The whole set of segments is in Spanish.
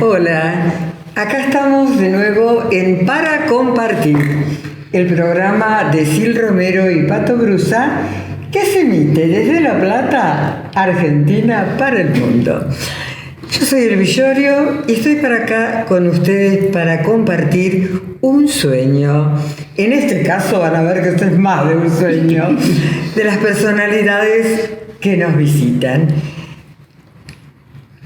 Hola, acá estamos de nuevo en Para Compartir, el programa de Sil Romero y Pato Brusa que se emite desde La Plata, Argentina, para el mundo. Yo soy El Villorio y estoy para acá con ustedes para compartir un sueño. En este caso van a ver que esto es más de un sueño, de las personalidades que nos visitan.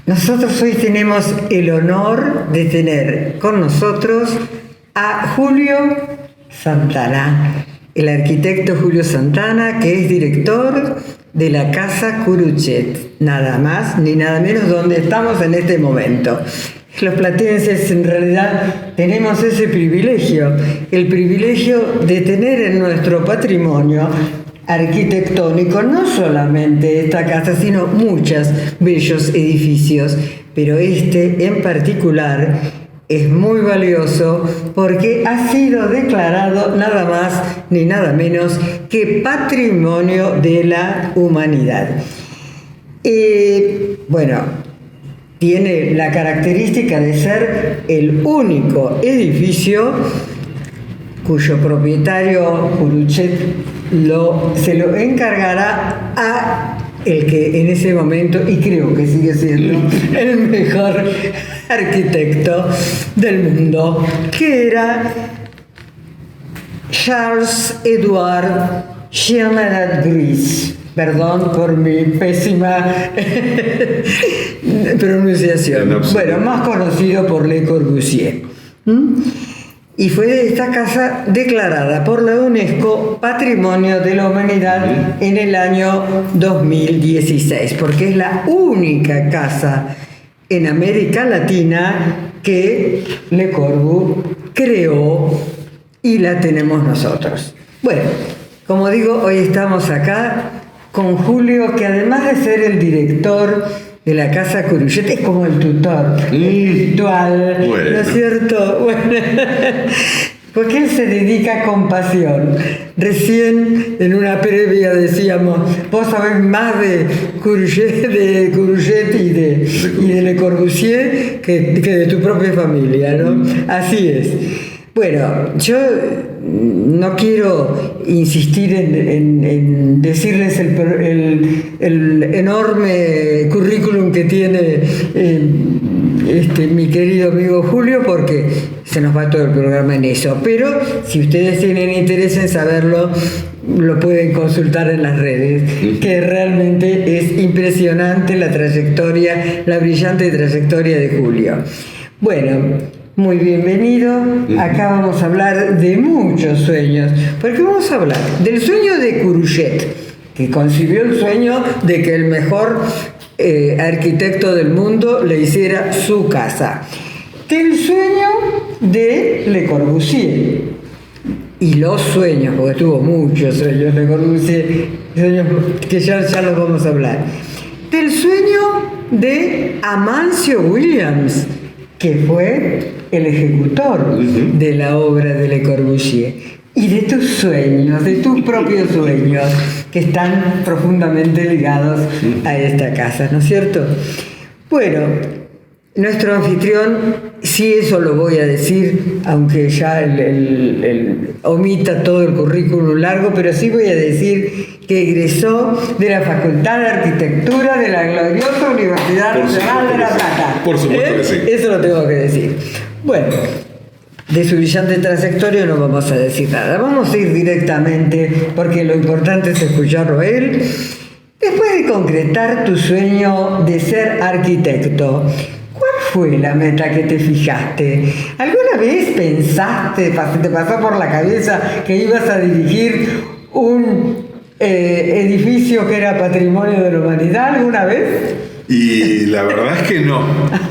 Nosotros hoy tenemos el honor de tener con nosotros a Julio Santana, el arquitecto Julio Santana, que es director de la Casa Curuchet, nada más ni nada menos, donde estamos en este momento. Los platenses en realidad tenemos ese privilegio, el privilegio de tener en nuestro patrimonio arquitectónico no solamente esta casa, sino muchos bellos edificios, pero este en particular es muy valioso porque ha sido declarado nada más ni nada menos que Patrimonio de la Humanidad. Bueno, tiene la característica de ser el único edificio cuyo propietario Curuchet se lo encargará a el que en ese momento, y creo que sigue siendo el mejor arquitecto del mundo, que era Charles-Édouard Germain-Gris. Perdón por mi pésima pronunciación. Bueno, más conocido por Le Corbusier. Y fue de esta casa declarada por la UNESCO Patrimonio de la Humanidad en el año 2016, porque es la única casa en América Latina que Le Corbusier creó y la tenemos nosotros. Bueno, como digo, hoy estamos acá con Julio, que además de ser el director de la Casa Curuchet, es como el tutor virtual, bueno. ¿No es cierto? Bueno, porque él se dedica con pasión. Recién en una previa decíamos, vos sabés más de Curuchet y de Le Corbusier que de tu propia familia, ¿no? Así es. Bueno, yo no quiero insistir en decirles el enorme currículum que tiene mi querido amigo Julio, porque se nos va todo el programa en eso. Pero si ustedes tienen interés en saberlo, lo pueden consultar en las redes, que realmente es impresionante la brillante trayectoria de Julio. Bueno, muy bienvenido. Acá vamos a hablar de muchos sueños, porque vamos a hablar del sueño de Curuchet, que concibió el sueño de que el mejor arquitecto del mundo le hiciera su casa, del sueño de Le Corbusier y los sueños, porque tuvo muchos sueños Le Corbusier, sueños que ya los vamos a hablar, del sueño de Amancio Williams, que fue el ejecutor de la obra de Le Corbusier, y de tus sueños, de tus propios sueños, que están profundamente ligados a esta casa, ¿no es cierto? Bueno, nuestro anfitrión, sí, eso lo voy a decir, aunque ya omita todo el currículum largo, pero sí voy a decir que egresó de la Facultad de Arquitectura de la gloriosa Universidad Nacional de La Plata. Por supuesto que sí. Eso lo tengo que decir. Bueno, de su brillante trayectoria no vamos a decir nada. Vamos a ir directamente, porque lo importante es escucharlo a él. Después de concretar tu sueño de ser arquitecto, ¿cuál fue la meta que te fijaste? ¿Alguna vez pensaste, te pasó por la cabeza que ibas a dirigir un edificio que era Patrimonio de la Humanidad alguna vez? Y la verdad es que no,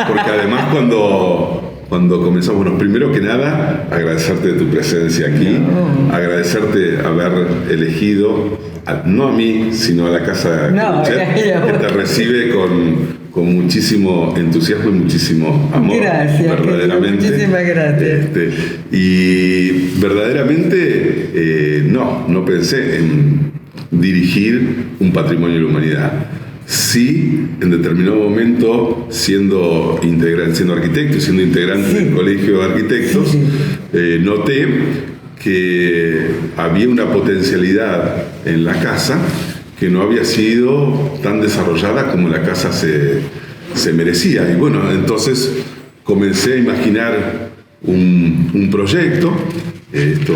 porque además cuando comenzamos, bueno, primero que nada, agradecerte de tu presencia aquí, agradecerte haber elegido, no a mí, sino a la Casa Curuchet, que te recibe con muchísimo entusiasmo y muchísimo amor. Gracias, verdaderamente. Muchísimas gracias. Y verdaderamente no pensé en dirigir un patrimonio de la humanidad. sí, en determinado momento, siendo arquitecto y siendo integrante del Colegio de Arquitectos, noté que había una potencialidad en la casa que no había sido tan desarrollada como la casa se merecía. Y bueno, entonces comencé a imaginar un proyecto. Esto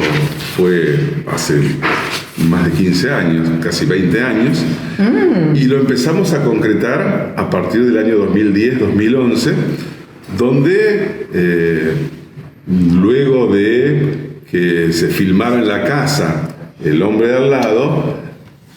fue hace más de 15 años, casi 20 años, y lo empezamos a concretar a partir del año 2010-2011, donde luego de que se filmara en la casa El hombre de al lado,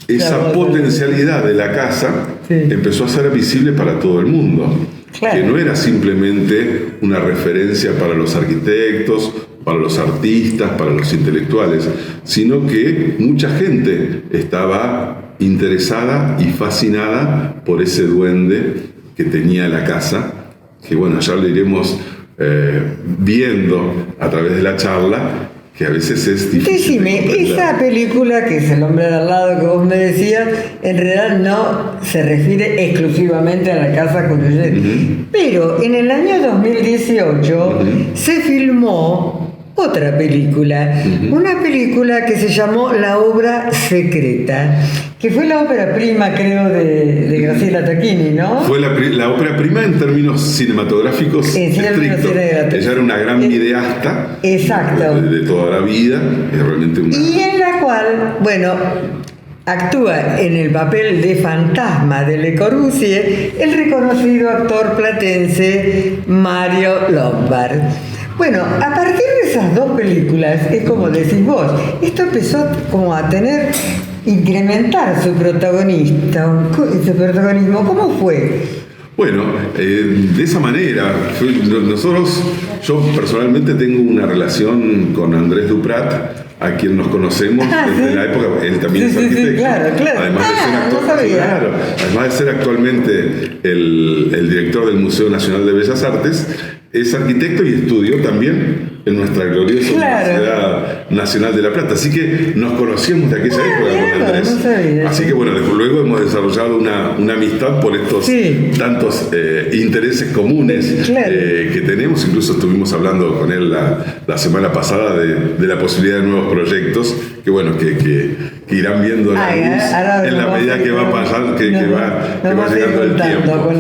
esa potencialidad de la casa empezó a ser visible para todo el mundo. Claro. Que no era simplemente una referencia para los arquitectos, para los artistas, para los intelectuales, sino que mucha gente estaba interesada y fascinada por ese duende que tenía la casa, que bueno, ya lo iremos viendo a través de la charla, que a veces es difícil. Decime, esa película que es El hombre de al lado que vos me decías, en realidad no se refiere exclusivamente a la casa Corbusier. Pero en el año 2018 se filmó otra película, una película que se llamó La obra secreta, que fue la ópera prima, creo, de Graciela Tacchini, ¿no? Fue la ópera prima en términos cinematográficos estrictos. Ella era una gran videasta. Exacto. De toda la vida. Realmente y en la cual, bueno, actúa en el papel de fantasma de Le Corbusier el reconocido actor platense Mario Lombard. Bueno, a partir de esas dos películas, es como decís vos, esto empezó como a incrementar su protagonismo. ¿Cómo fue? Bueno, de esa manera, yo personalmente tengo una relación con Andrés Duprat, a quien nos conocemos desde la época, él también es arquitecto. Sí, claro. Además de ser además de ser actualmente el director del Museo Nacional de Bellas Artes, es arquitecto y estudió también en nuestra gloriosa Universidad Nacional de La Plata. Así que nos conocíamos de aquella época con Andrés. Así que bueno, desde luego hemos desarrollado una amistad por estos tantos intereses comunes que tenemos. Incluso estuvimos hablando con él la semana pasada de la posibilidad de nuevos proyectos que bueno, que irán viendo la luz en la medida que va pasando, que va llegando el tiempo.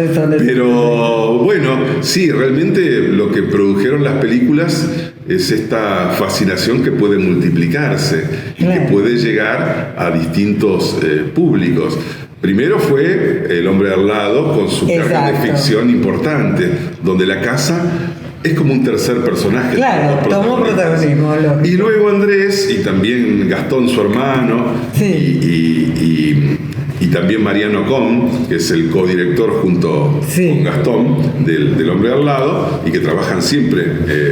Pero bueno, sí, realmente lo que produjeron las películas es esta fascinación que puede multiplicarse y que puede llegar a distintos públicos. Primero fue El hombre al lado, con su carga de ficción importante, donde la casa es como un tercer personaje. Claro, tomó protagonismo. Y luego Andrés, y también Gastón, su hermano, y también Mariano Con, que es el codirector junto con Gastón del hombre al lado, y que trabajan siempre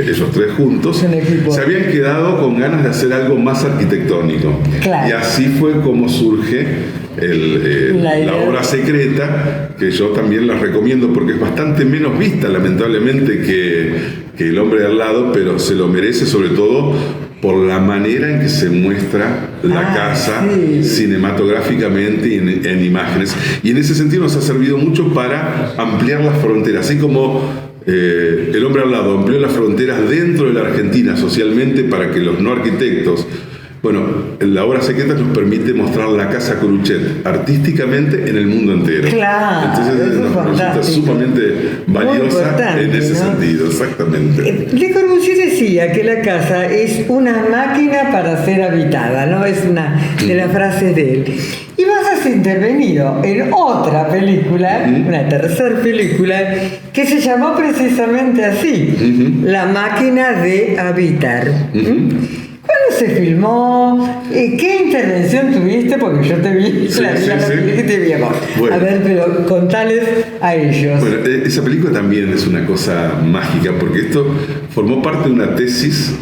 ellos tres juntos, se habían quedado con ganas de hacer algo más arquitectónico. Claro. Y así fue como surge la obra secreta, que yo también la recomiendo porque es bastante menos vista, lamentablemente, que El hombre al lado, pero se lo merece sobre todo por la manera en que se muestra la casa cinematográficamente y en imágenes. Y en ese sentido nos ha servido mucho para ampliar las fronteras, así como El hombre al lado amplió las fronteras dentro de la Argentina socialmente para que los no arquitectos. Bueno, la obra secreta nos permite mostrar la casa Corbusier artísticamente en el mundo entero. Claro, entonces nos resulta sumamente valiosa en ese sentido, exactamente. Le Corbusier decía que la casa es una máquina para ser habitada, ¿no? Es una de las frases de él. Y vos has intervenido en otra película, una tercera película, que se llamó precisamente así, La máquina de habitar. ¿Cuándo se filmó? ¿Qué intervención tuviste? Porque yo te vi, te vi acá. Bueno. A ver, pero contales a ellos. Bueno, esa película también es una cosa mágica, porque esto formó parte de una tesis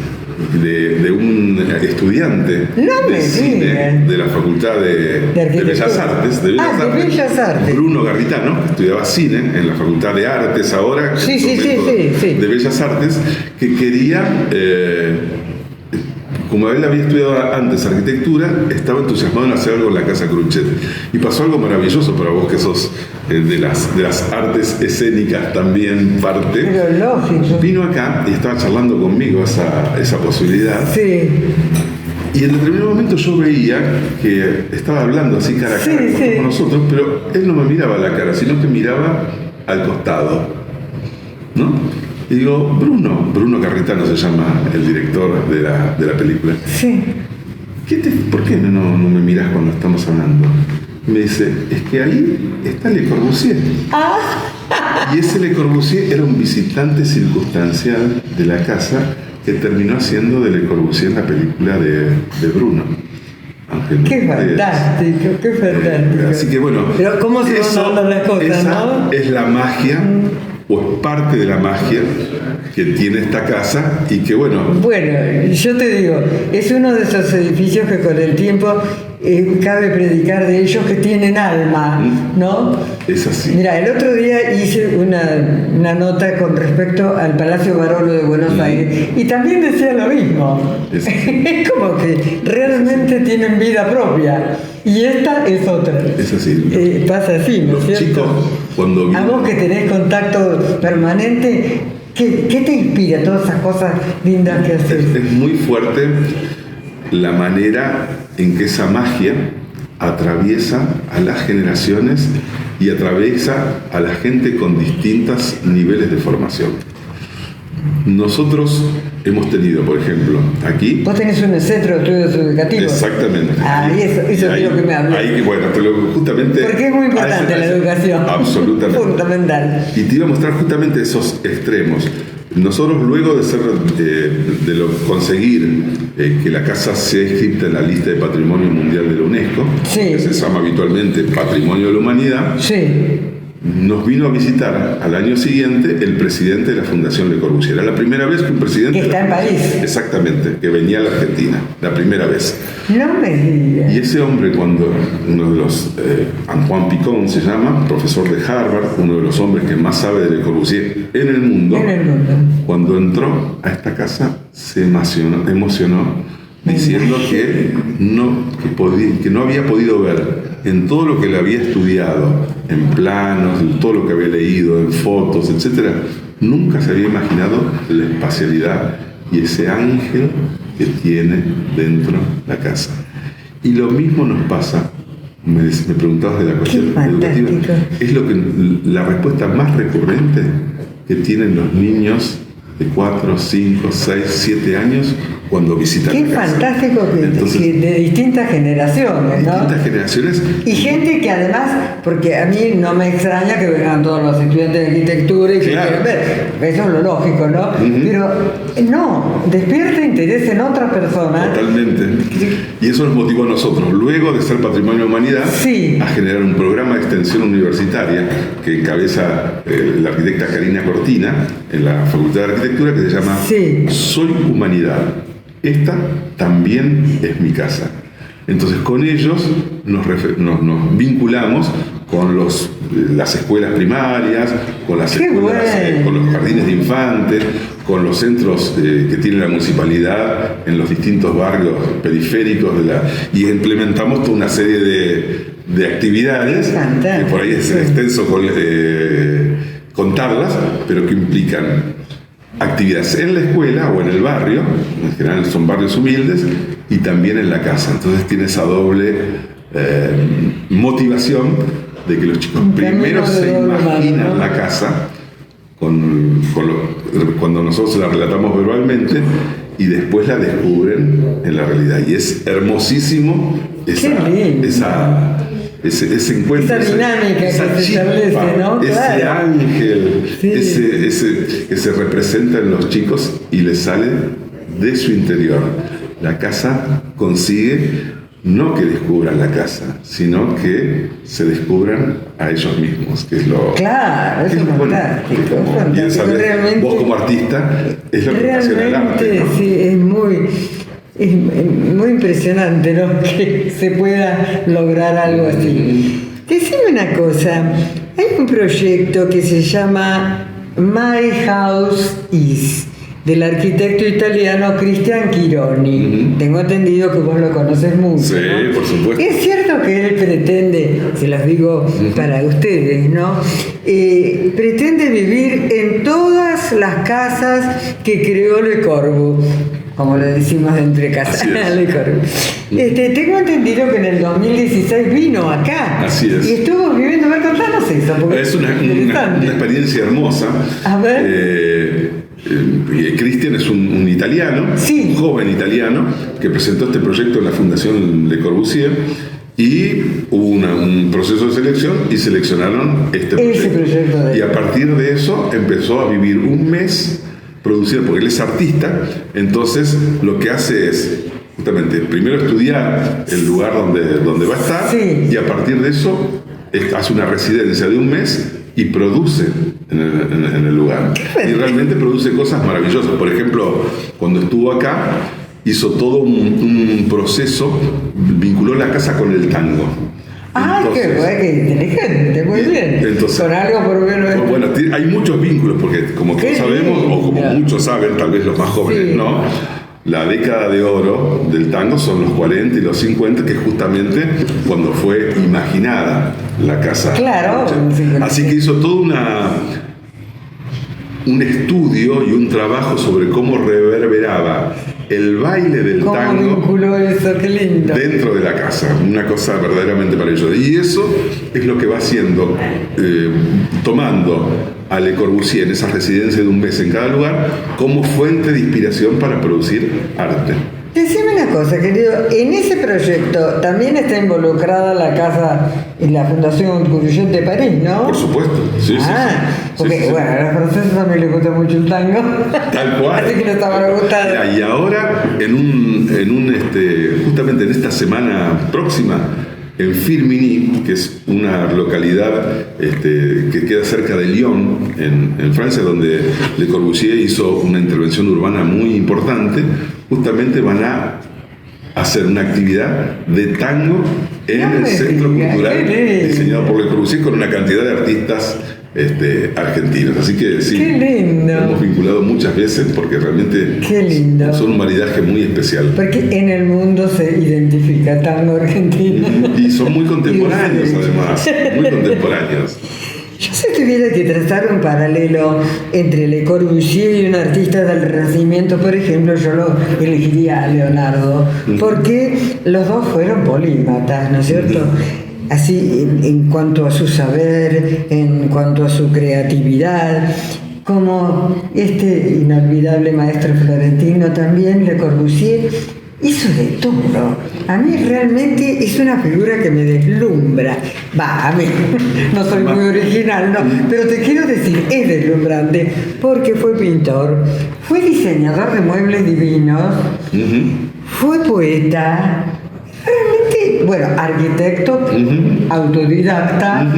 de un estudiante de cine de la Facultad de Bellas Artes, de Bellas Artes, Bruno Garritano, que estudiaba cine en la Facultad de Artes ahora, de Bellas Artes, que quería como él había estudiado antes arquitectura, estaba entusiasmado en hacer algo en la Casa Cruchet. Y pasó algo maravilloso para vos, que sos de las artes escénicas también parte. Pero lógico. Vino acá y estaba charlando conmigo esa posibilidad. Sí. Y en determinado momento yo veía que estaba hablando así cara a cara con nosotros, pero él no me miraba a la cara, sino que miraba al costado, ¿no? Y digo, Bruno Carritano se llama el director de la película. Sí. ¿Por qué no me mirás cuando estamos hablando? Y me dice, es que ahí está Le Corbusier. Y ese Le Corbusier era un visitante circunstancial de la casa que terminó haciendo de Le Corbusier la película de Bruno. Qué fantástico, qué fantástico. Así que bueno, pero cómo se van dando las cosas, esa ¿no? Es la magia, o es parte de la magia que tiene esta casa y que bueno... Bueno, yo te digo, es uno de esos edificios que con el tiempo cabe predicar de ellos que tienen alma, ¿no? Es así. Mira, el otro día hice una nota con respecto al Palacio Barolo de Buenos Aires y también decía lo mismo. Es como que realmente tienen vida propia y esta es otra. Es así. Pasa así, ¿no es cierto? Chicos, cuando a vos que tenés contacto permanente, ¿qué te inspira todas esas cosas lindas que haces? Es muy fuerte la manera en que esa magia atraviesa a las generaciones y atraviesa a la gente con distintos niveles de formación. Nosotros hemos tenido, por ejemplo, aquí... Vos tenés un centro de estudios educativos. Exactamente. Eso quiero que me hables. Bueno, justamente... Porque es muy importante la educación. Absolutamente. Fundamental. Y te iba a mostrar justamente esos extremos. Nosotros, luego de conseguir que la casa sea inscrita en la lista de Patrimonio Mundial de la UNESCO, que se llama habitualmente Patrimonio de la Humanidad, nos vino a visitar al año siguiente el presidente de la Fundación Le Corbusier. Era la primera vez que un presidente... Que está en París. Exactamente, que venía a la Argentina, la primera vez. No me digas. Y ese hombre, cuando uno de los... Antoine Picon se llama, profesor de Harvard, uno de los hombres que más sabe de Le Corbusier en el mundo, cuando entró a esta casa se emocionó diciendo que no había podido ver en todo lo que le había estudiado, en planos, en todo lo que había leído, en fotos, etc., nunca se había imaginado la espacialidad y ese ángel que tiene dentro la casa. Y lo mismo nos pasa, me preguntabas de la cuestión educativa, es la respuesta más recurrente que tienen los niños de 4, 5, 6, 7 años cuando visitan Qué la casa. Fantástico que de distintas generaciones, ¿no? Distintas generaciones. Y gente que además, porque a mí no me extraña que vengan todos los estudiantes de arquitectura y que quieran ver, eso es lo lógico, ¿no? Pero no, despierta interés en otra persona. Totalmente. Y eso nos motivó a nosotros, luego de ser Patrimonio de Humanidad, a generar un programa de extensión universitaria que encabeza la arquitecta Karina Cortina en la Facultad de Arquitectura, que se llama Soy Humanidad. Esta también es mi casa. Entonces con ellos nos vinculamos con las escuelas primarias, con las escuelas, con los jardines de infantes, con los centros que tiene la municipalidad en los distintos barrios periféricos y implementamos toda una serie de actividades que por ahí es extenso contarlas, pero que implican actividades en la escuela o en el barrio, en general son barrios humildes, y también en la casa. Entonces tiene esa doble motivación de que los chicos primero se imaginan la casa cuando nosotros la relatamos verbalmente y después la descubren en la realidad. Y es hermosísimo ese encuentro, esa dinámica esa que se establece, ¿no? Ese ángel, ese que se representa en los chicos y les sale de su interior. La casa consigue no que descubran la casa, sino que se descubran a ellos mismos, que es lo... Claro, eso es fantástico. Bien sabes, vos como artista, es lo que apasiona el arte, ¿no? Sí, es muy impresionante, ¿no? Que se pueda lograr algo así. Decime una cosa, hay un proyecto que se llama My House Is. del arquitecto italiano Cristian Chironi. Tengo entendido que vos lo conoces mucho. Sí, ¿no? por supuesto. Es cierto que él pretende, se los digo para ustedes, ¿no? Pretende vivir en todas las casas que creó Le Corbusier, como le decimos entre casas. Le Corbusier. Tengo entendido que en el 2016 vino acá. Así es. Y estuvo viviendo. A ver, contanos eso, porque es una experiencia hermosa. A ver. Cristian es un italiano, sí, un joven italiano, que presentó este proyecto en la Fundación Le Corbusier y hubo un proceso de selección y seleccionaron este proyecto. Y a partir de eso empezó a vivir un mes produciendo, porque él es artista, entonces lo que hace es justamente primero estudiar el lugar donde va a estar, sí, y a partir de eso hace una residencia de un mes y produce en el lugar. Y realmente produce cosas maravillosas. Por ejemplo, cuando estuvo acá, hizo todo un proceso, vinculó la casa con el tango. ¡Ah, qué bueno, qué inteligente! Muy bien. Entonces, con algo por lo menos. Bueno, hay muchos vínculos, porque como todos sabemos, o como muchos saben, tal vez los más jóvenes, sí, ¿no? La década de oro del tango son los 40 y los 50, que es justamente cuando fue imaginada la casa. Claro. Así que hizo todo un estudio y un trabajo sobre cómo reverberaba el baile del tango. ¿Cómo eso? ¡Qué lindo! Dentro de la casa. Una cosa verdaderamente maravillosa. Y eso es lo que va haciendo, tomando a Le Corbusier en esa residencia de un mes en cada lugar como fuente de inspiración para producir arte. Decime una cosa, querido, en ese proyecto también está involucrada la casa y la Fundación Courgette de París, ¿no? Por supuesto, sí, sí. Porque, sí, bueno, a los franceses también les gusta mucho el tango. Tal cual. Así que no estaban gustados. Y ahora, justamente en esta semana próxima, en Firminy, que es una localidad que queda cerca de Lyon, en Francia, donde Le Corbusier hizo una intervención urbana muy importante, justamente van a hacer una actividad de tango en el Centro Cultural diseñado por Le Corbusier con una cantidad de artistas argentinos. Así que sí, hemos vinculado muchas veces porque realmente son un maridaje muy especial. Porque en el mundo se identifica tango argentino. Y son muy contemporáneos además, muy contemporáneos. Yo si tuviera que trazar un paralelo entre Le Corbusier y un artista del Renacimiento, por ejemplo, yo lo elegiría a Leonardo, porque los dos fueron polímatas, ¿no es cierto? Así en cuanto a su saber, en cuanto a su creatividad, como este inolvidable maestro florentino también, Le Corbusier, hizo de todo. A mí realmente es una figura que me deslumbra. A mí no soy muy original, no, pero te quiero decir, es deslumbrante, porque fue pintor, fue diseñador de muebles divinos, fue poeta, realmente, bueno, arquitecto, autodidacta,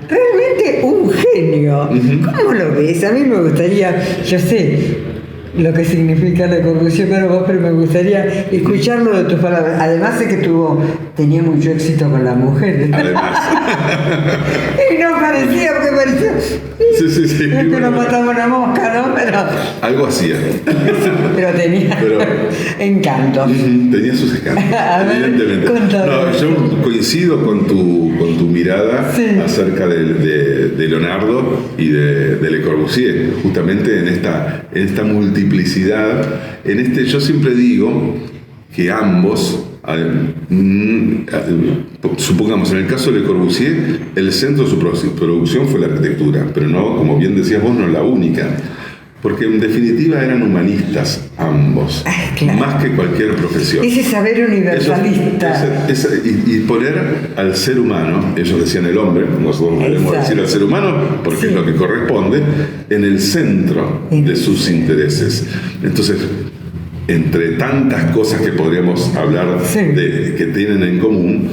realmente un genio. ¿Cómo lo ves? A mí me gustaría, yo sé lo que significa Le Corbusier para vos, pero me gustaría escucharlo de tus palabras. Además sé que tenía mucho éxito con la mujer. Además. Y no parecía, porque parecía... Sí. Es que nos mataba una mosca, ¿no? Pero... algo hacía. Pero tenía encanto. Tenía sus encantos, evidentemente. No, yo coincido con tu mirada acerca de Leonardo y de Le Corbusier, justamente en esta multiplicidad. Yo siempre digo que ambos, supongamos en el caso de Le Corbusier, el centro de su producción fue la arquitectura, pero no, como bien decías vos, no la única, porque en definitiva eran humanistas ambos, claro, más que cualquier profesión. Ese saber universalista. Y poner al ser humano, ellos decían el hombre, nosotros debemos decir al ser humano, porque es lo que corresponde, en el centro de sus intereses. Entonces, entre tantas cosas que podríamos hablar que tienen en común,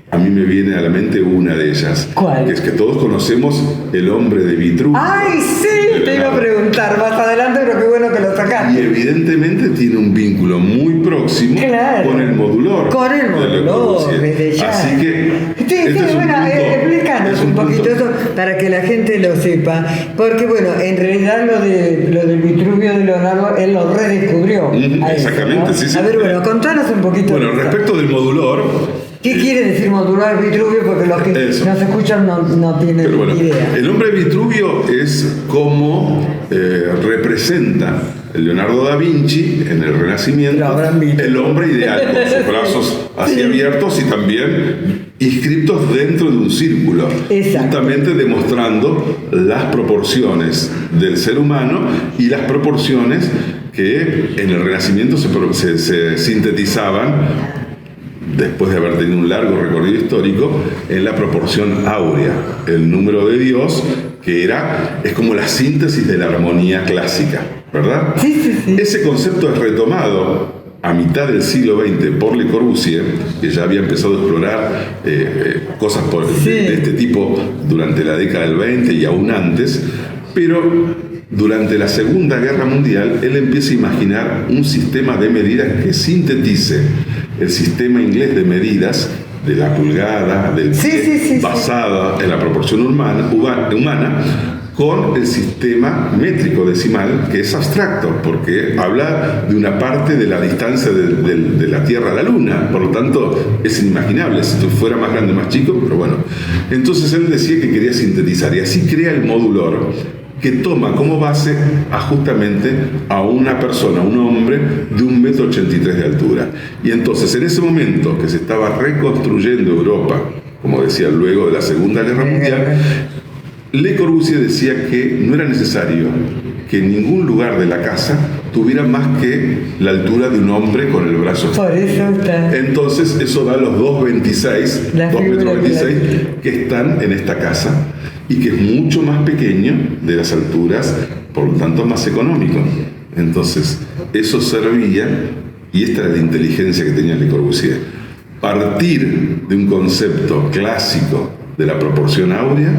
a mí me viene a la mente una de ellas. ¿Cuál? Que es que todos conocemos el hombre de Vitruvio. ¡Ay, sí! Te iba a preguntar más adelante, pero qué bueno que lo sacaste. Y evidentemente tiene un vínculo muy próximo con el modulor. Con el modulor, desde ya. Así que... explícanos un poquito eso para que la gente lo sepa. Porque, bueno, en realidad lo del Vitruvio de Leonardo, él lo redescubrió. Exactamente, eso, ¿no? sí, sí. A ver, bueno, contanos un poquito. Bueno, respecto del modulor. ¿Qué quiere decir modular Vitruvio? Porque los que nos escuchan no tienen Pero bueno, idea. El hombre Vitruvio es como representa Leonardo da Vinci en el Renacimiento el hombre ideal, con sus brazos así abiertos y también inscritos dentro de un círculo, justamente demostrando las proporciones del ser humano y las proporciones que en el Renacimiento se sintetizaban, después de haber tenido un largo recorrido histórico, en la proporción áurea, el número de Dios, que es como la síntesis de la armonía clásica, ¿verdad? Sí. Ese concepto es retomado a mitad del siglo XX por Le Corbusier, que ya había empezado a explorar cosas de este tipo durante la década del 20 y aún antes, pero durante la Segunda Guerra Mundial él empieza a imaginar un sistema de medidas que sintetice el sistema inglés de medidas de la pulgada, del pie, basada en la proporción humana, con el sistema métrico decimal, que es abstracto, porque habla de una parte de la distancia de la Tierra a la Luna, por lo tanto es inimaginable si fuera más grande o más chico, pero bueno. Entonces él decía que quería sintetizar, y así crea el modulor, que toma como base justamente a una persona, un hombre de 1,83 m de altura. Y entonces, en ese momento que se estaba reconstruyendo Europa, como decía, luego de la Segunda Guerra Mundial, Le Corbusier decía que no era necesario que ningún lugar de la casa tuviera más que la altura de un hombre con el brazo. Por eso está. Entonces, eso da los 2,26 m que están en esta casa, y que es mucho más pequeño de las alturas, por lo tanto más económico. Entonces, eso servía, y esta era la inteligencia que tenía Le Corbusier, partir de un concepto clásico de la proporción áurea,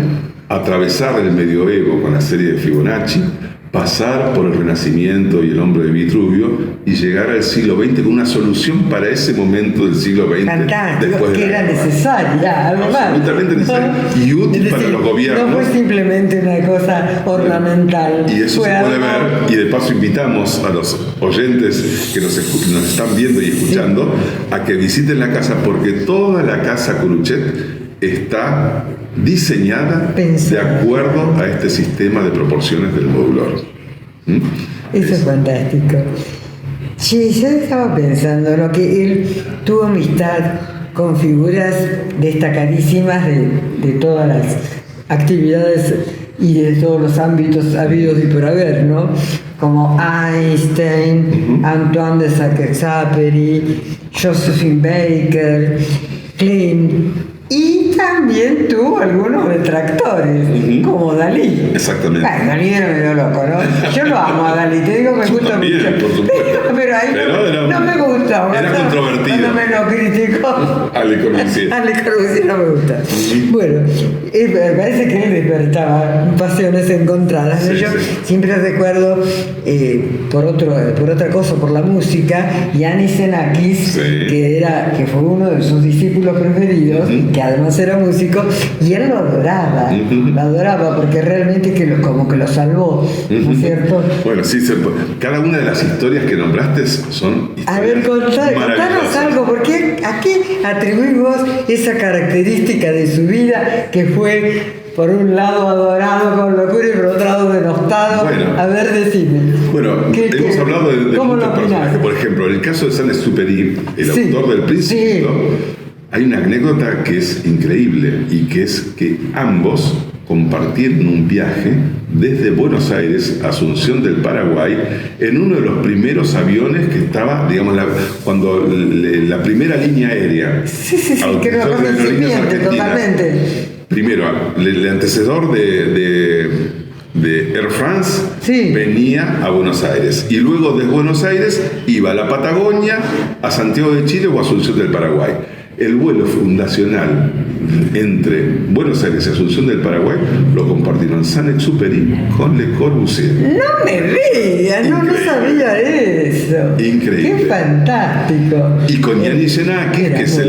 atravesar el medioevo con la serie de Fibonacci, pasar por el Renacimiento y el hombre de Vitruvio y llegar al siglo XX con una solución para ese momento del siglo XX. Fantástico, que era necesaria, además. Absolutamente necesaria y útil para los gobiernos. No fue simplemente una cosa ornamental. Y eso se puede ver, y de paso invitamos a los oyentes que nos están viendo y escuchando a que visiten la casa, porque toda la casa Curuchet está diseñada de acuerdo a este sistema de proporciones del modulor. Eso es fantástico. Sí, yo estaba pensando, ¿no?, que él tuvo amistad con figuras destacadísimas de todas las actividades y de todos los ámbitos habidos y por haber, ¿no? Como Einstein, Antoine de Saint-Exupéry, Josephine Baker, Klein. Y también tuvo algunos detractores, como Dalí. Exactamente. Ay, Dalí era medio loco, ¿no? Yo lo amo a Dalí, te digo, me gusta también, mucho. Por supuesto. Pero ahí no me gusta. Era controvertido. No me lo criticó. A Le Corbusier. A Le Corbusier no me gusta. Bueno, me parece que él despertaba pasiones encontradas. Sí, Yo siempre recuerdo, por otra cosa, por la música, Yannis Xenakis, que fue uno de sus discípulos preferidos, que además era músico, y él lo adoraba porque realmente como que lo salvó, ¿no es cierto? Bueno, sí, cada una de las historias que nombraste son historias. A ver, contanos algo, porque ¿a qué atribuís vos esa característica de su vida que fue, por un lado, adorado con locura y por otro lado, denostado? Bueno, a ver, decime. Bueno, hemos hablado de muchos personajes. Por ejemplo, en el caso de Saint-Exupéry, el autor del Principito, hay una anécdota que es increíble, y que es que ambos compartieron un viaje desde Buenos Aires a Asunción del Paraguay en uno de los primeros aviones que estaba, digamos, cuando la primera línea aérea. Sí, que era cosa incipiente, totalmente. Primero, el antecesor de Air France venía a Buenos Aires, y luego desde Buenos Aires iba a la Patagonia, a Santiago de Chile o a Asunción del Paraguay. El vuelo fundacional entre Buenos Aires y Asunción del Paraguay lo compartieron Saint-Exupéry con Le Corbusier. No me digas, no sabía eso. Increíble. Qué fantástico. Y con Yannis Xenakis, que es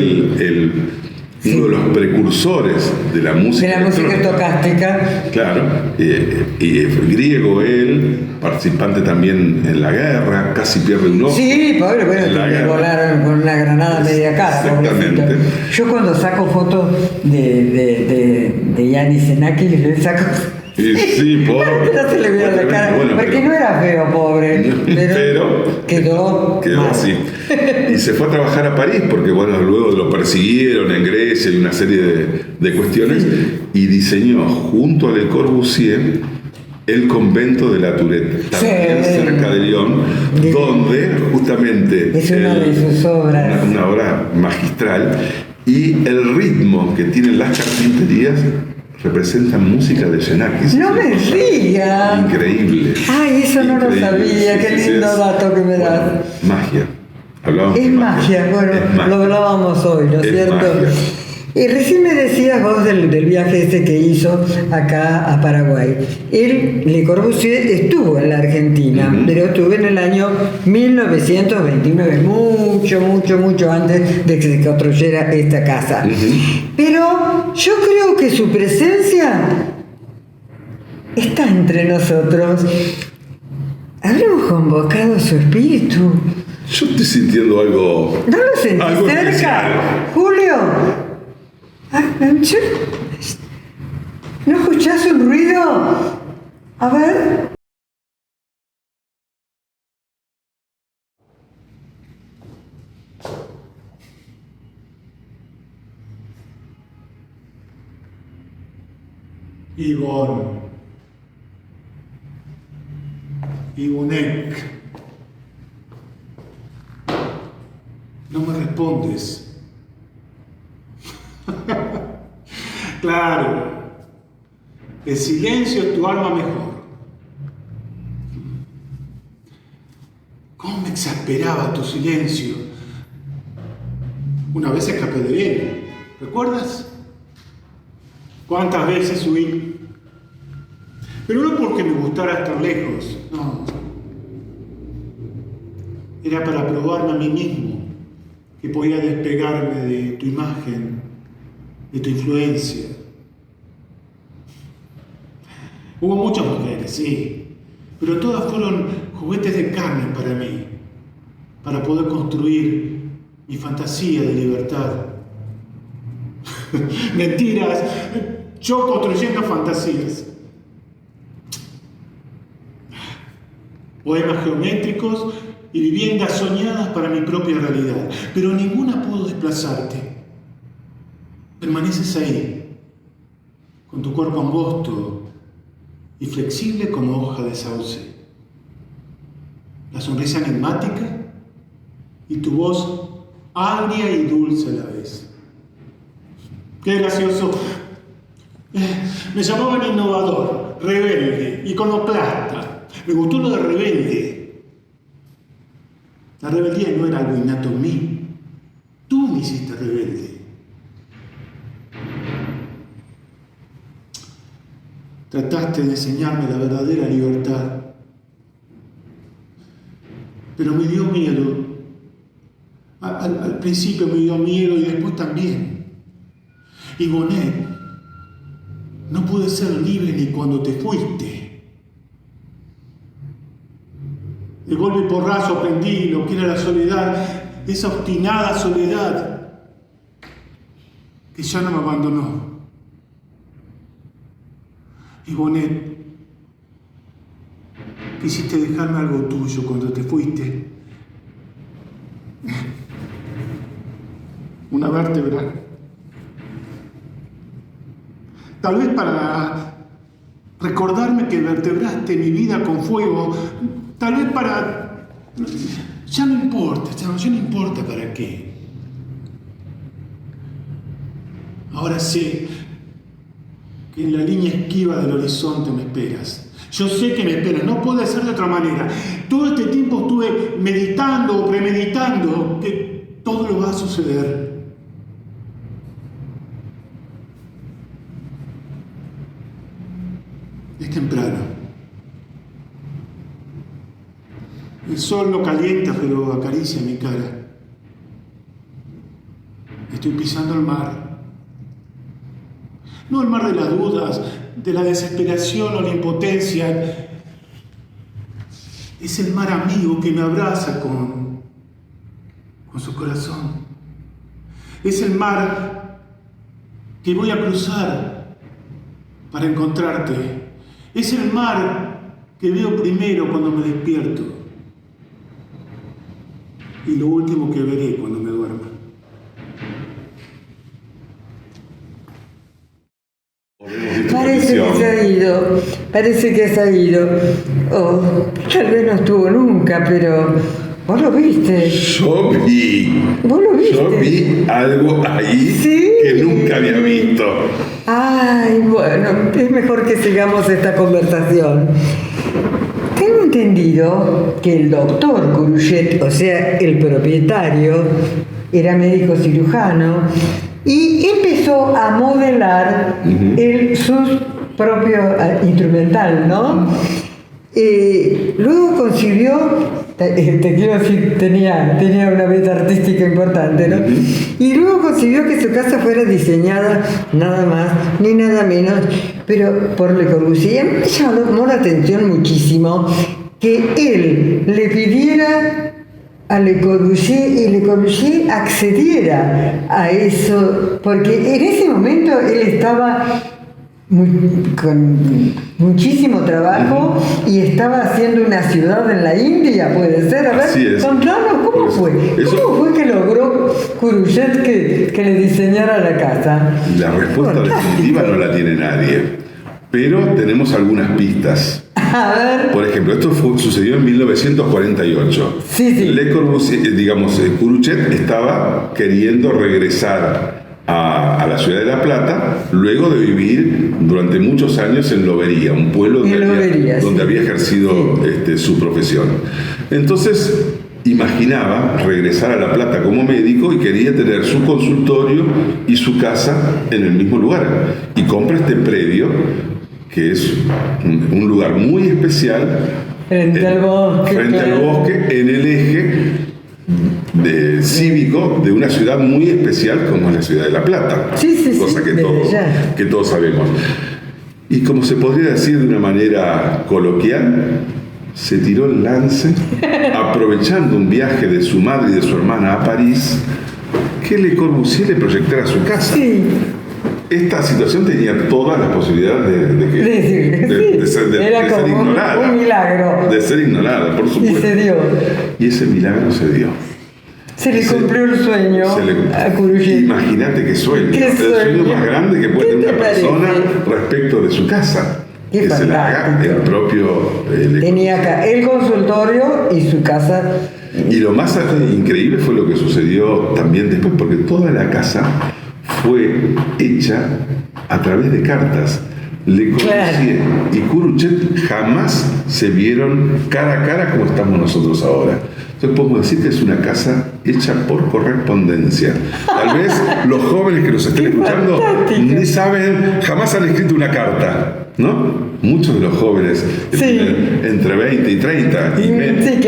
uno de los precursores de la música. De la música estocástica. Claro, y griego él, participante también en la guerra, casi pierde un ojo. Sí, pobre, bueno, le volaron con una granada media cara. Exactamente. Pobrecito. Yo cuando saco fotos de Yanis Xenakis, le saco... Sí, pobre. No se le veía la cara, bueno, porque no era feo, pobre, pero quedó mal. así. Y se fue a trabajar a París porque, bueno, luego lo persiguieron en Grecia y una serie de cuestiones, y diseñó junto a Le Corbusier el convento de la Tourette, también cerca de Lyon, donde justamente es una de sus obras, una obra magistral, y el ritmo que tienen las carpinterías representan música de Xenakis. No me digas. Increíble. Ay, eso no lo sabía. Qué lindo dato que me das. Magia. Hablábamos es magia. Bueno, es magia. Lo hablábamos hoy, ¿no es cierto? Magia. Y recién me decías vos del viaje ese que hizo acá a Paraguay. Él, Le Corbusier, estuvo en la Argentina, pero estuvo en el año 1929, mucho antes de que se construyera esta casa. Pero yo creo que su presencia está entre nosotros. ¿Habremos convocado su espíritu? Yo estoy sintiendo algo. ¿No lo sentí algo cerca? especial. Julio. ¿No escuchás un ruido? A ver. Ivonek, no me respondes. Claro, el silencio es tu arma mejor. ¿Cómo me exasperaba tu silencio? Una vez escapé de él, ¿recuerdas? ¿Cuántas veces huí? Pero no porque me gustara estar lejos, no. Era para probarme a mí mismo que podía despegarme de tu imagen, de tu influencia. Hubo muchas mujeres, sí, pero todas fueron juguetes de carne para mí, para poder construir mi fantasía de libertad. Mentiras, yo construyendo fantasías. Poemas geométricos y viviendas soñadas para mi propia realidad, pero ninguna pudo desplazarte. Permaneces ahí, con tu cuerpo angosto y flexible como hoja de sauce, la sonrisa enigmática y tu voz agria y dulce a la vez. ¡Qué gracioso! Me llamaban innovador, rebelde, iconoclasta. Me gustó lo de rebelde. La rebeldía no era algo innato en mí. Tú me hiciste rebelde. Trataste de enseñarme la verdadera libertad. Pero me dio miedo. Al principio me dio miedo y después también. Y Bonet, no pude ser libre ni cuando te fuiste. De golpe y porrazo aprendí lo que era la soledad, esa obstinada soledad que ya no me abandonó. Y Bonet, quisiste dejarme algo tuyo cuando te fuiste. Una vértebra. Tal vez para recordarme que vertebraste mi vida con fuego. Tal vez para... Ya no importa, ya no importa para qué. Ahora sé que en la línea esquiva del horizonte me esperas. Yo sé que me esperas, no puede ser de otra manera. Todo este tiempo estuve meditando o premeditando que todo lo va a suceder. Es temprano. El sol no calienta, pero acaricia mi cara. Estoy pisando el mar. No el mar de las dudas, de la desesperación o la impotencia. Es el mar amigo que me abraza con su corazón. Es el mar que voy a cruzar para encontrarte. Es el mar que veo primero cuando me despierto y lo último que veré cuando me duerma. Parece que se ha ido. Oh, tal vez no estuvo nunca, pero vos lo viste. Yo vi. ¿Vos lo viste? Yo vi algo ahí ¿Sí? Que nunca había visto. Ay, bueno, es mejor que sigamos esta conversación. Tengo entendido que el doctor Kuruchet, o sea, el propietario, era médico cirujano y empezó a modelar su propio instrumental, ¿no? Luego concibió, te quiero decir, tenía una beta artística importante, ¿no? Y luego consiguió que su casa fuera diseñada nada más ni nada menos, pero por Le Corbusier. Me llamó la atención muchísimo que él le pidiera a Le Corbusier y Le Corbusier accediera a eso, porque en ese momento él estaba con muchísimo trabajo y estaba haciendo una ciudad en la India, puede ser. A ver, contanos, ¿cómo fue que logró Kuruchet que le diseñara la casa? La respuesta definitiva no la tiene nadie, pero tenemos algunas pistas. A ver. Por ejemplo, esto sucedió en 1948. Sí. Le Corbusier, Kuruchet estaba queriendo regresar a la ciudad de La Plata, luego de vivir durante muchos años en Lobería, un pueblo donde había ejercido su profesión. Entonces imaginaba regresar a La Plata como médico y quería tener su consultorio y su casa en el mismo lugar. Y compra este predio, que es un lugar muy especial, frente al bosque, en el eje cívico de una ciudad muy especial como es la ciudad de La Plata, cosa que todos sabemos. Y como se podría decir de una manera coloquial, se tiró el lance aprovechando un viaje de su madre y de su hermana a París, que Le Corbusier le proyectara su casa. Sí. Esta situación tenía todas las posibilidades de ser ignorada. Un milagro. De ser ignorada, por supuesto. Y se dio. Y ese milagro se dio. Se le cumplió el sueño a Kuruchet. Imagínate qué sueño. El sueño más grande que puede tener una persona respecto de su casa. Qué que se la haga el propio... Tenía acá el consultorio y su casa. Y lo más increíble fue lo que sucedió también después, porque toda la casa fue hecha a través de cartas. Le Corbusier y Kuruchet jamás se vieron cara a cara como estamos nosotros ahora. Entonces podemos decir que es una casa hecha por correspondencia. Tal vez los jóvenes que nos estén escuchando ni saben, jamás han escrito una carta, ¿no? Muchos de los jóvenes entre 20 y 30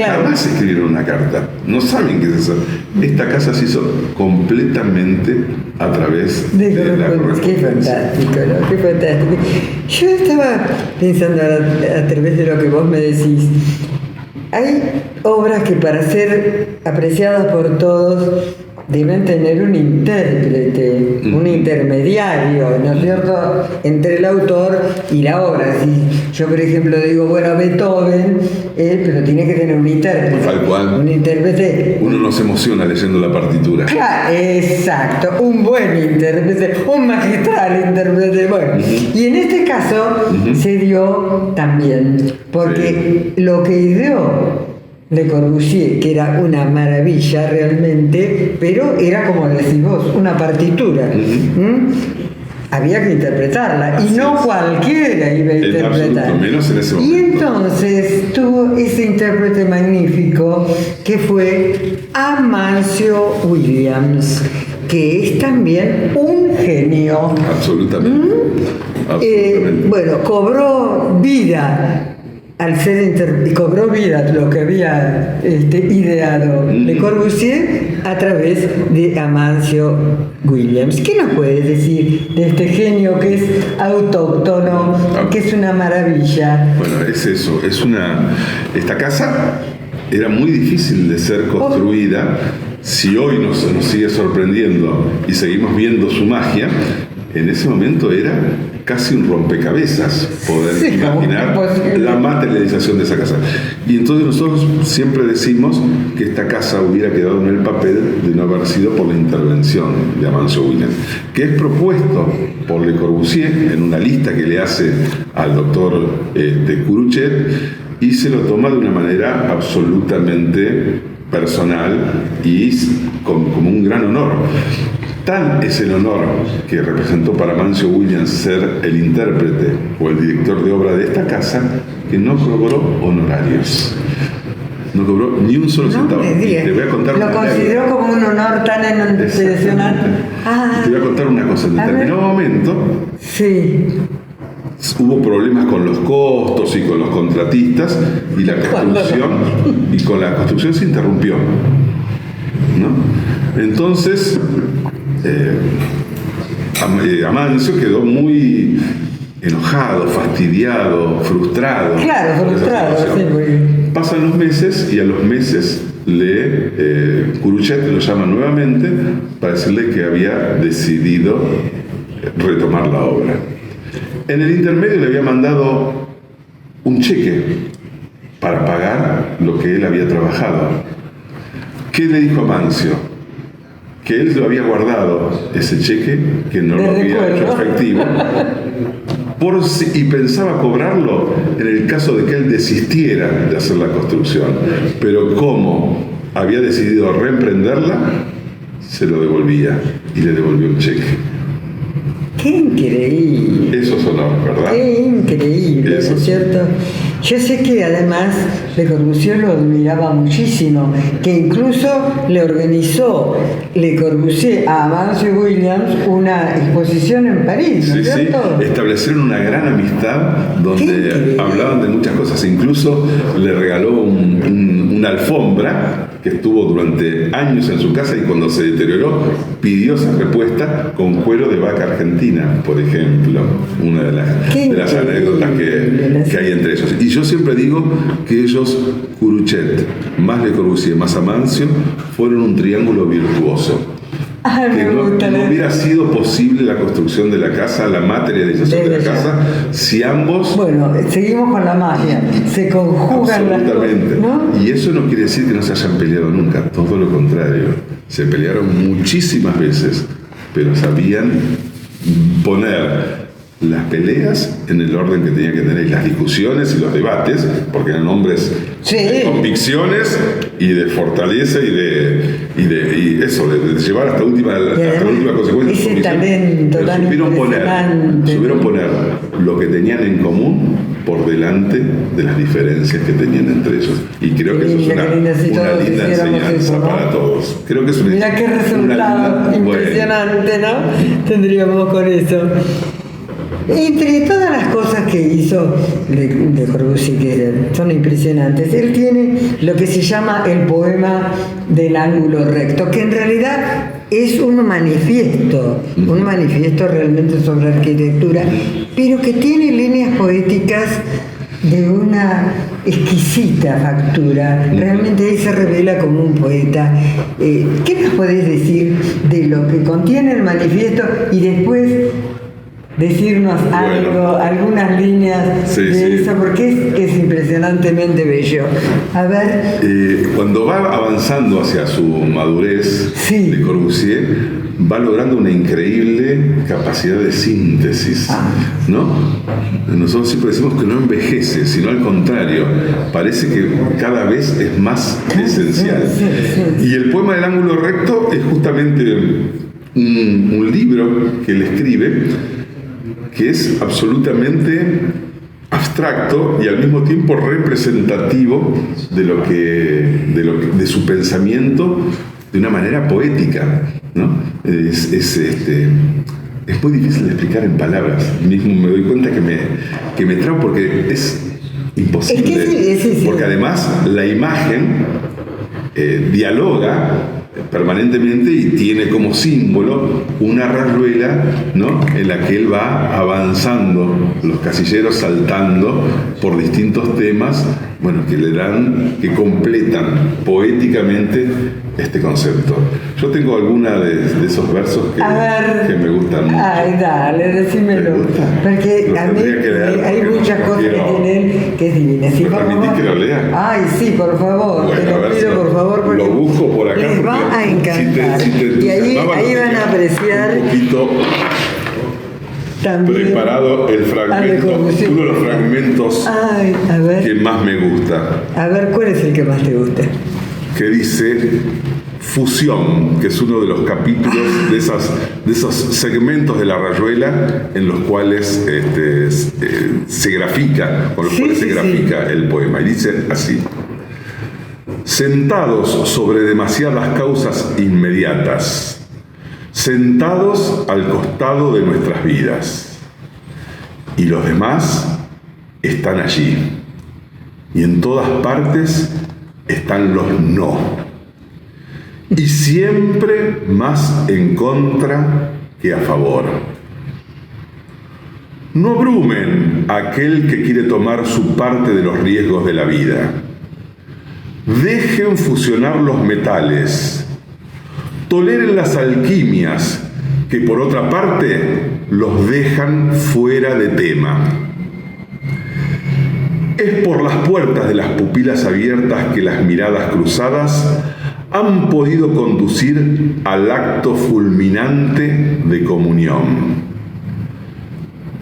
jamás escribieron una carta. No saben qué es eso. Esta casa se hizo completamente a través de la correspondencia. Qué fantástico, ¿no? Qué fantástico. Yo estaba pensando a través de lo que vos me decís. Hay obras que para ser apreciadas por todos deben tener un intérprete, un intermediario, ¿no es cierto?, entre el autor y la obra. Si yo, por ejemplo, digo, bueno, Beethoven, pero tiene que tener un intérprete. Tal cual. Un intérprete. Uno no se emociona leyendo la partitura. Claro, exacto, un buen intérprete, un magistral intérprete. Bueno, y en este caso se dio también, porque lo que ideó Le Corbusier, que era una maravilla realmente, pero era, como decís vos, una partitura. Había que interpretarla, y no cualquiera iba a interpretar. Menos en ese y entonces tuvo ese intérprete magnífico que fue Amancio Williams, que es también un genio. Absolutamente. Bueno, cobró vida al ser y cobró vida lo que había ideado Le Corbusier a través de Amancio Williams. ¿Qué nos puedes decir de este genio que es autóctono, que es una maravilla? Bueno, es eso, esta casa era muy difícil de ser construida. Si hoy nos sigue sorprendiendo y seguimos viendo su magia, en ese momento era casi un rompecabezas poder imaginar la materialización de esa casa. Y entonces nosotros siempre decimos que esta casa hubiera quedado en el papel de no haber sido por la intervención de Amancio Williams, que es propuesto por Le Corbusier en una lista que le hace al doctor Curuchet, y se lo toma de una manera absolutamente personal y como un gran honor. Tal es el honor que representó para Amancio Williams ser el intérprete o el director de obra de esta casa, que no cobró honorarios. No cobró ni un solo centavo. Te voy a contar lo consideró como un honor tan excepcional. Te voy a contar una cosa. En determinado momento hubo problemas con los costos y con los contratistas, y la construcción se interrumpió, ¿no? Entonces Amancio quedó muy enojado, fastidiado, frustrado. Claro, frustrado. Sí, pasan los meses, y a los meses Curuchet lo llama nuevamente para decirle que había decidido retomar la obra. En el intermedio le había mandado un cheque para pagar lo que él había trabajado. ¿Qué le dijo Amancio? Que él lo había guardado, ese cheque, que no lo había hecho efectivo, y pensaba cobrarlo en el caso de que él desistiera de hacer la construcción. Pero como había decidido reemprenderla, se lo devolvía, y le devolvió un cheque. ¡Qué increíble! Eso es honor, ¿verdad? ¡Qué increíble! ¿No es cierto? Yo sé que además Le Corbusier lo admiraba muchísimo, que incluso le organizó Le Corbusier a Amancio Williams una exposición en París, ¿no es cierto? Sí, establecieron una gran amistad donde hablaban de muchas cosas. Incluso le regaló una alfombra que estuvo durante años en su casa, y cuando se deterioró pidió esa repuesta con cuero de vaca argentina, por ejemplo, una de las anécdotas que hay entre ellos. Y yo siempre digo que ellos, Curuchet, más Le Corbusier, más Amancio, fueron un triángulo virtuoso. Que no hubiera sido posible la construcción de la casa, la materialización de la casa, si ambos... Bueno, seguimos con la magia, se conjugan las cosas, ¿no? Y eso no quiere decir que no se hayan peleado nunca, todo lo contrario. Se pelearon muchísimas veces, pero sabían poner las peleas en el orden que tenía que tener, y las discusiones y los debates, porque eran hombres de convicciones y de fortaleza y de llevar hasta la última consecuencia. Ese talento tan impresionante. Supieron poner lo que tenían en común por delante de las diferencias que tenían entre ellos. Y creo que eso es una linda enseñanza, ¿no? Para todos. Creo que es Mira qué resultado impresionante, ¿no? Tendríamos con eso. Entre todas las cosas que hizo Le Corbusier, que son impresionantes, él tiene lo que se llama el poema del ángulo recto, que en realidad es un manifiesto realmente sobre arquitectura, pero que tiene líneas poéticas de una exquisita factura. Realmente él se revela como un poeta. ¿Qué nos podés decir de lo que contiene el manifiesto, y después decirnos algo, algunas líneas de eso, porque es impresionantemente bello? A ver. Cuando va avanzando hacia su madurez, Le Corbusier va logrando una increíble capacidad de síntesis, ¿no? Nosotros siempre decimos que no envejece, sino al contrario, parece que cada vez es más esencial. Y el poema del ángulo recto es justamente un libro que él escribe, que es absolutamente abstracto y al mismo tiempo representativo de su pensamiento de una manera poética, ¿no? Es muy difícil de explicar en palabras. Mismo me doy cuenta que me trabo, porque es imposible. Sí. Porque además la imagen dialoga permanentemente y tiene como símbolo una rayuela, ¿no?, en la que él va avanzando, los casilleros saltando por distintos temas, bueno, que completan poéticamente este concepto. Yo tengo alguna de esos versos que me gustan mucho. Ay, dale, decímelo. Porque a mí hay muchas cosas que tiene él que es divina. ¿Me permitís que lo lea? Ay, sí, por favor. Bueno, te lo pido, por favor, porque lo busco por acá. les va a encantar. Y ahí van a apreciar un poquito también preparado el fragmento, uno de los fragmentos que más me gusta. A ver, ¿cuál es el que más te gusta? Que dice Fusión, que es uno de los capítulos de esos segmentos de la rayuela en los cuales se grafica, con los cuales se grafica el poema. Y dice así: sentados sobre demasiadas causas inmediatas, sentados al costado de nuestras vidas, y los demás están allí, y en todas partes están los no, y siempre más en contra que a favor. No abrumen a aquel que quiere tomar su parte de los riesgos de la vida. Dejen fusionar los metales. Toleren las alquimias que por otra parte los dejan fuera de tema. Es por las puertas de las pupilas abiertas que las miradas cruzadas han podido conducir al acto fulminante de comunión.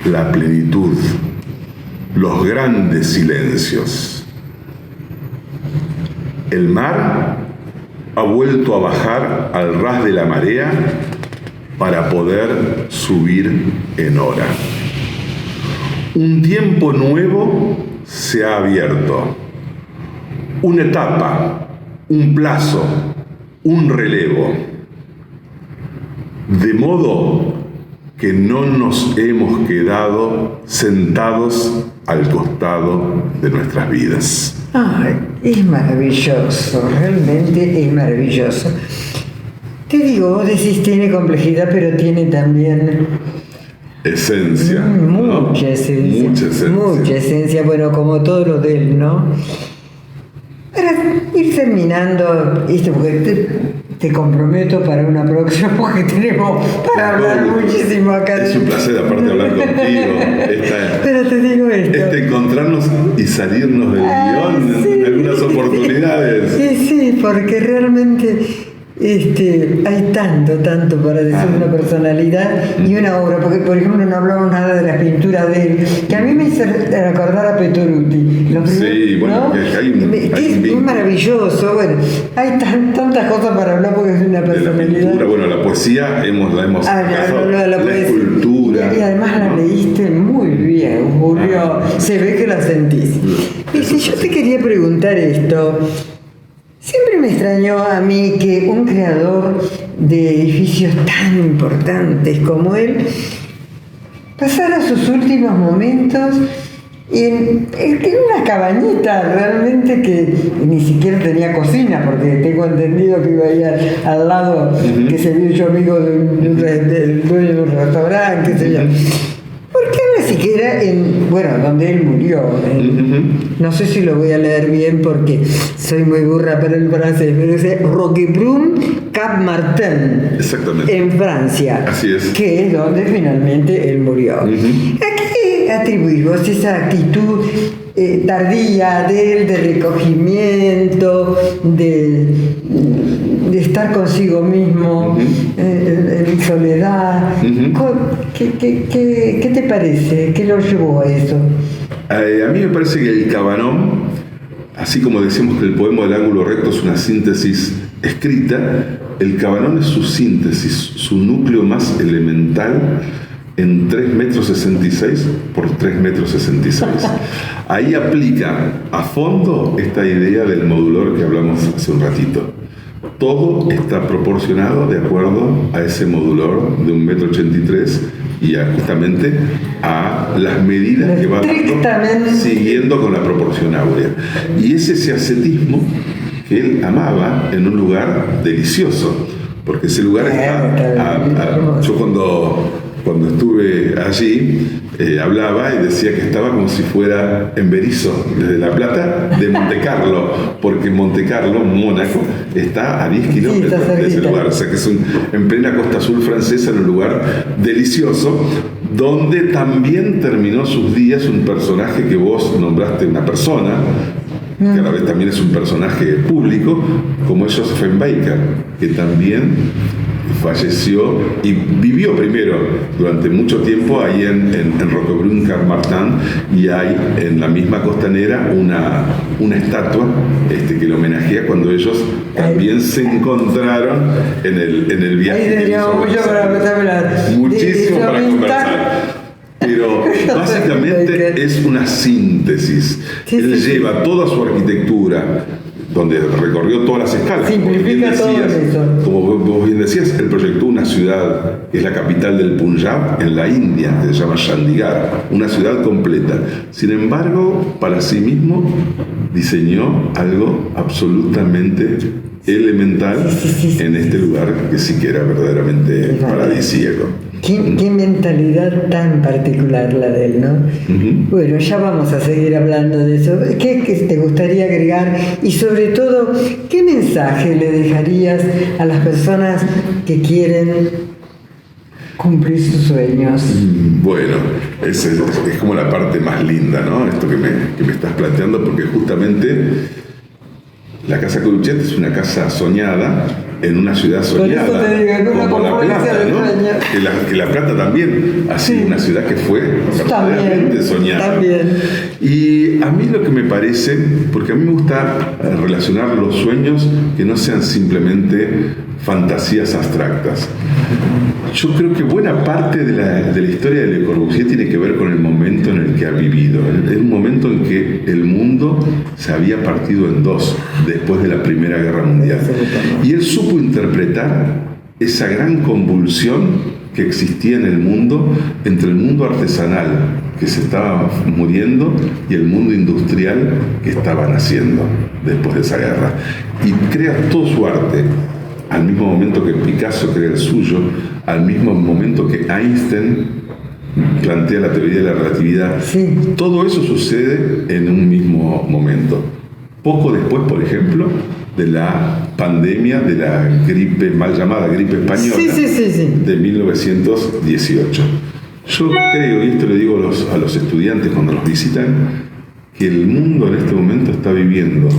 La plenitud, los grandes silencios. El mar ha vuelto a bajar al ras de la marea para poder subir en hora. Un tiempo nuevo se ha abierto. Una etapa, un plazo, un relevo. De modo que no nos hemos quedado sentados al costado de nuestras vidas. Ay, es maravilloso, realmente es maravilloso. Te digo, vos decís tiene complejidad, pero tiene también esencia. Mucha esencia. Mucha esencia, bueno, como todo lo de él, ¿no? Para ir terminando esto, porque te comprometo para una próxima, porque tenemos para hablar muchísimo acá. Es un placer, aparte, hablar contigo. Pero te digo esto. Encontrarnos y salirnos del guión en algunas oportunidades. Sí, porque realmente hay tanto para decir una personalidad y una obra, porque por ejemplo no hablamos nada de las pinturas de él, que a mí me hizo recordar a Petoruti. Sí, bueno, ¿no? Es maravilloso, bueno, hay tantas cosas para hablar porque es una personalidad. La pintura, bueno, la poesía la hemos la escultura. Y además la leíste muy bien, Julio, se ve que la sentís. Y si yo te quería preguntar esto, siempre me extrañó a mí que un creador de edificios tan importantes como él pasara sus últimos momentos en una cabañita realmente que ni siquiera tenía cocina, porque tengo entendido que iba a ir al lado, que se vio yo amigo del dueño de un restaurante, qué sé yo. ¿Por qué ni siquiera donde él murió? No sé si lo voy a leer bien porque soy muy burra para el francés, pero dice Roquebrune Cap Martin. Exactamente. En Francia. Así es. Que es donde finalmente él murió. ¿A qué atribuís vos esa actitud tardía de él, de recogimiento, de estar consigo mismo, en soledad? ¿Qué te parece? ¿Qué lo llevó a eso? A mí me parece que el Cabanón, así como decimos que el poema del ángulo recto es una síntesis escrita, el Cabanón es su síntesis, su núcleo más elemental en 3,66 metros por 3,66 metros. Ahí aplica a fondo esta idea del modulor que hablamos hace un ratito. Todo está proporcionado de acuerdo a ese modulor de 1,83 m y justamente a las medidas que va dando, siguiendo con la proporción áurea. Y es ese ascetismo que él amaba en un lugar delicioso, porque ese lugar está... Yo cuando estuve allí, hablaba y decía que estaba como si fuera en Berisso, desde La Plata, de Monte Carlo, porque Monte Carlo, Mónaco, está a 10 kilómetros de ese lugar, o sea que es en plena costa azul francesa, en un lugar delicioso, donde también terminó sus días un personaje que vos nombraste, una persona, que a la vez también es un personaje público, como es Josephine Baker, que también falleció y vivió primero durante mucho tiempo ahí en Roquebrune-Carmartin, y hay en la misma costanera una estatua que lo homenajea cuando ellos también se encontraron en el viaje. Muchísimo para conversar. Pero básicamente es una síntesis. Él lleva toda su arquitectura, donde recorrió todas las escalas. Simplifica todo eso. Como vos bien decías, él proyectó una ciudad que es la capital del Punjab, en la India, que se llama Chandigarh, una ciudad completa. Sin embargo, para sí mismo diseñó algo absolutamente elemental en este lugar que sí que era verdaderamente paradisíaco. Qué mentalidad tan particular la de él, ¿no? Bueno, ya vamos a seguir hablando de eso. ¿Qué te gustaría agregar? Y sobre todo, ¿qué mensaje le dejarías a las personas que quieren cumplir sus sueños? Bueno, es como la parte más linda, ¿no? Esto que me estás planteando, porque justamente la Casa Corbuchet es una casa soñada en una ciudad soñada, por eso te digo, como La Plata, ¿no? Que La Plata también ha sido una ciudad que fue verdaderamente soñada. También. Y a mí lo que me parece, porque a mí me gusta relacionar los sueños que no sean simplemente fantasías abstractas. Yo creo que buena parte de la historia de Le Corbusier tiene que ver con el momento en el que ha vivido. Es un momento en que el mundo se había partido en dos después de la Primera Guerra Mundial. Y él supo interpretar esa gran convulsión que existía en el mundo entre el mundo artesanal que se estaba muriendo y el mundo industrial que estaba naciendo después de esa guerra. Y crea todo su arte al mismo momento que Picasso crea el suyo, al mismo momento que Einstein plantea la teoría de la relatividad. Sí. Todo eso sucede en un mismo momento. Poco después, por ejemplo, de la pandemia de la gripe, mal llamada gripe española, de 1918. Yo creo, y esto le digo a los estudiantes cuando los visitan, que el mundo en este momento está viviendo,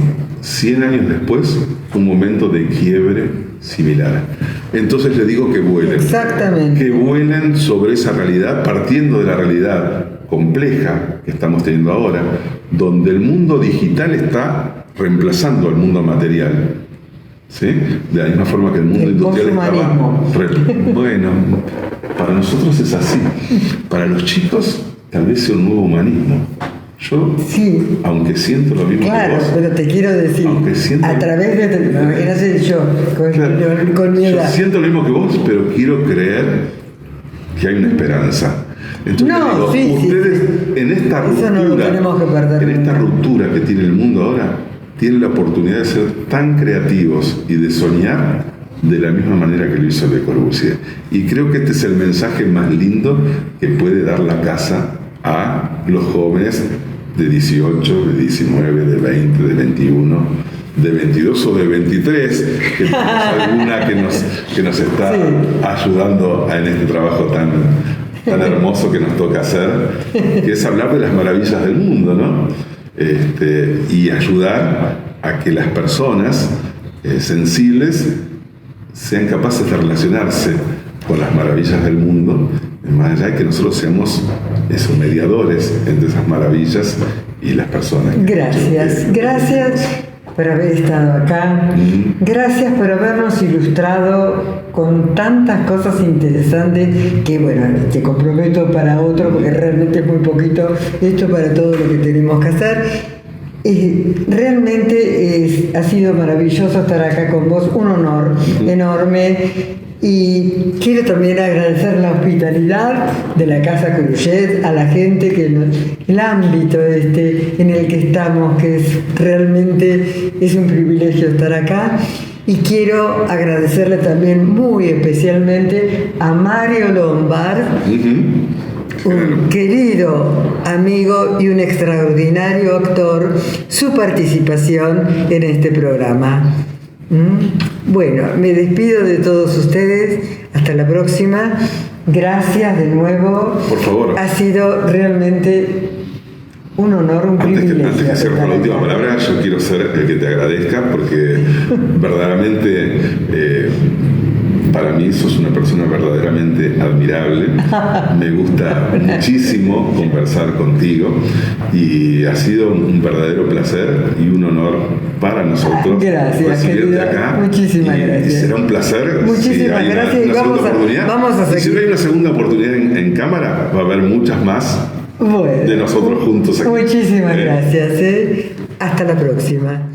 100 años después, un momento de quiebre similar. Entonces les digo que vuelen. Exactamente. Que vuelen sobre esa realidad, partiendo de la realidad compleja que estamos teniendo ahora, donde el mundo digital está reemplazando al mundo material. ¿Sí? De la misma forma que el mundo industrial estaba... Bueno, para nosotros es así. Para los chicos, tal vez sea un nuevo humanismo. Yo, aunque siento lo mismo que vos... Claro, pero te quiero decir, a través de... Imagínate yo, con mi edad. Yo siento lo mismo que vos, pero quiero creer que hay una esperanza. Entonces digo, ustedes en esta ruptura que tiene el mundo ahora, tienen la oportunidad de ser tan creativos y de soñar de la misma manera que lo hizo Le Corbusier. Y creo que este es el mensaje más lindo que puede dar la casa a los jóvenes de 18, de 19, de 20, de 21, de 22 o de 23, que tenemos alguna que nos está ayudando en este trabajo tan hermoso que nos toca hacer, que es hablar de las maravillas del mundo, ¿no? Y ayudar a que las personas sensibles sean capaces de relacionarse con las maravillas del mundo, más allá de que nosotros seamos esos mediadores entre esas maravillas y las personas. Gracias por haber estado acá. Gracias por habernos ilustrado con tantas cosas interesantes que, bueno, te comprometo para otro porque realmente es muy poquito esto para todo lo que tenemos que hacer. Realmente ha sido maravilloso estar acá con vos, un honor enorme. Y quiero también agradecer la hospitalidad de la Casa Cruyet a la gente que el ámbito en el que estamos, que realmente es un privilegio estar acá. Y quiero agradecerle también muy especialmente a Mario Lombard, un querido amigo y un extraordinario actor, su participación en este programa. Bueno, me despido de todos ustedes. Hasta la próxima. Gracias de nuevo. Por favor. Ha sido realmente un honor, un privilegio. Antes que cierre con la última palabra, yo quiero ser el que te agradezca porque verdaderamente para mí sos una persona verdaderamente admirable. Me gusta muchísimo conversar contigo y ha sido un verdadero placer y un honor para nosotros recibirte acá. Muchísimas gracias. Y será un placer. Muchísimas gracias. Y vamos a seguir. Si no hay una segunda oportunidad en cámara, va a haber muchas más de nosotros juntos aquí. Muchísimas gracias. Hasta la próxima.